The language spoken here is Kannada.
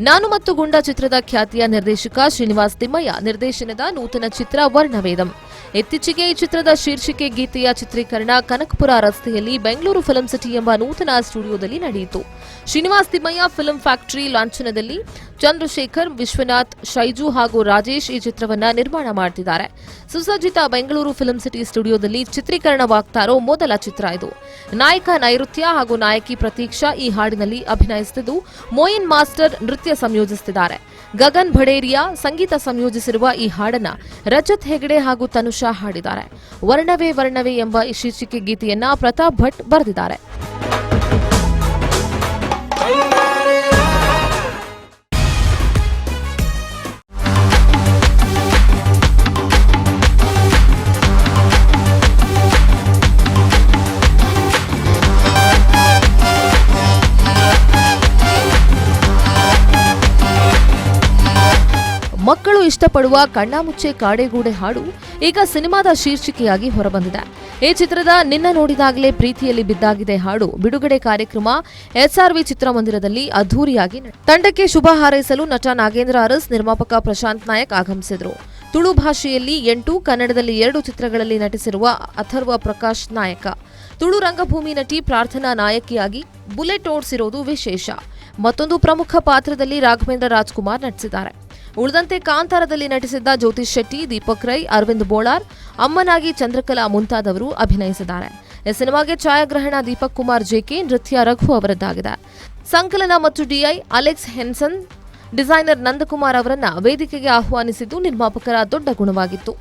ನಾನು ಮತ್ತು ಗುಂಡ ಚಿತ್ರದ ಖ್ಯಾತಿಯ ನಿರ್ದೇಶಕ ಶ್ರೀನಿವಾಸ್ ತಿಮ್ಮಯ್ಯ ನಿರ್ದೇಶನದ ನೂತನ ಚಿತ್ರ ವರ್ಣವೇದಂ. ಇತ್ತೀಚೆಗೆ ಈ ಚಿತ್ರದ ಶೀರ್ಷಿಕೆ ಗೀತೆಯ ಚಿತ್ರೀಕರಣ ಕನಕಪುರ ರಸ್ತೆಯಲ್ಲಿ ಬೆಂಗಳೂರು ಫಿಲ್ಮ್ ಸಿಟಿ ಎಂಬ ನೂತನ ಸ್ಟುಡಿಯೋದಲ್ಲಿ ನಡೆಯಿತು. ಶ್ರೀನಿವಾಸ್ ತಿಮ್ಮಯ್ಯ ಫಿಲ್ಮ್ ಫ್ಯಾಕ್ಟರಿ ಲಾಂಛನದಲ್ಲಿ ಚಂದ್ರಶೇಖರ್, ವಿಶ್ವನಾಥ್, ಶೈಜು ಹಾಗೂ ರಾಜೇಶ್ ಈ ಚಿತ್ರವನ್ನ ನಿರ್ಮಾಣ ಮಾಡುತ್ತಿದ್ದಾರೆ. ಸುಸಜ್ಜಿತ ಬೆಂಗಳೂರು ಫಿಲ್ಮ್ ಸಿಟಿ ಸ್ಟುಡಿಯೋದಲ್ಲಿ ಚಿತ್ರೀಕರಣವಾಗ್ತಾ ಇರೋ ಮೊದಲ ಚಿತ್ರ ಇದು. ನಾಯಕ ನೈಋತ್ಯ ಹಾಗೂ ನಾಯಕಿ ಪ್ರತೀಕ್ಷಾ ಈ ಹಾಡಿನಲ್ಲಿ ಅಭಿನಯಿಸುತ್ತಿದ್ದು, ಮೋಯಿನ್ ಮಾಸ್ಟರ್ ನೃತ್ಯ ಸಂಯೋಜಿಸುತ್ತಿದ್ದಾರೆ. ಗಗನ್ ಭಡೇರಿಯಾ ಸಂಗೀತ ಸಂಯೋಜಿಸಿರುವ ಈ ಹಾಡನ್ನ ರಜತ್ ಹೆಗಡೆ ಹಾಗೂ ತನುಷಾ ಹಾಡಿದ್ದಾರೆ. ವರ್ಣವೇ ವರ್ಣವೇ ಎಂಬ ಈ ಶೀರ್ಷಿಕೆ ಗೀತೆಯನ್ನ ಪ್ರತಾಪ್ ಭಟ್ ಬರೆದಿದ್ದಾರೆ. ಮಕ್ಕಳು ಇಷ್ಟಪಡುವ ಕಣ್ಣಾಮುಚ್ಚೆ ಕಾಡೆಗೂಡೆ ಹಾಡು ಈಗ ಸಿನಿಮಾದ ಶೀರ್ಷಿಕೆಯಾಗಿ ಹೊರಬಂದಿದೆ. ಈ ಚಿತ್ರದ ನಿನ್ನ ನೋಡಿದಾಗಲೇ ಪ್ರೀತಿಯಲ್ಲಿ ಬಿದ್ದಾಗಿದೆ ಹಾಡು ಬಿಡುಗಡೆ ಕಾರ್ಯಕ್ರಮ SRV ಚಿತ್ರಮಂದಿರದಲ್ಲಿ ಅದ್ಧೂರಿಯಾಗಿ ತಂಡಕ್ಕೆ ಶುಭ ಹಾರೈಸಲು ನಟ ನಾಗೇಂದ್ರ ಅರಸ್, ನಿರ್ಮಾಪಕ ಪ್ರಶಾಂತ್ ನಾಯಕ್ ಆಗಮಿಸಿದರು. ತುಳು ಭಾಷೆಯಲ್ಲಿ 8, ಕನ್ನಡದಲ್ಲಿ 2 ಚಿತ್ರಗಳಲ್ಲಿ ನಟಿಸಿರುವ ಅಥರ್ವ ಪ್ರಕಾಶ್ ನಾಯಕ. ತುಳು ರಂಗಭೂಮಿ ನಟಿ ಪ್ರಾರ್ಥನಾ ನಾಯಕಿಯಾಗಿ ಬುಲೆಟ್ ಓಡಿಸಿರೋದು ವಿಶೇಷ. ಮತ್ತೊಂದು ಪ್ರಮುಖ ಪಾತ್ರದಲ್ಲಿ ರಾಘವೇಂದ್ರ ರಾಜ್ಕುಮಾರ್ ನಟಿಸಿದ್ದಾರೆ. ಉಳಿದಂತೆ ಕಾಂತಾರದಲ್ಲಿ ನಟಿಸಿದ್ದ ಜ್ಯೋತಿಷ್ ಶೆಟ್ಟಿ, ದೀಪಕ್ ರೈ, ಅರವಿಂದ್ ಬೋಳಾರ್, ಅಮ್ಮನಾಗಿ ಚಂದ್ರಕಲಾ ಮುಂತಾದವರು ಅಭಿನಯಿಸಿದ್ದಾರೆ. ಈ ಸಿನಿಮಾಗೆ ಛಾಯಾಗ್ರಹಣ ದೀಪಕ್ ಕುಮಾರ್ JK, ನೃತ್ಯ ರಘು ಅವರದ್ದಾಗಿದೆ. ಸಂಕಲನ ಮತ್ತು DI ಅಲೆಕ್ಸ್ ಹೆನ್ಸನ್, ಡಿಸೈನರ್ ನಂದಕುಮಾರ್ ಅವರನ್ನ ವೇದಿಕೆಗೆ ಆಹ್ವಾನಿಸಿದ್ದು ನಿರ್ಮಾಪಕರ ದೊಡ್ಡ ಗುಣವಾಗಿತ್ತು.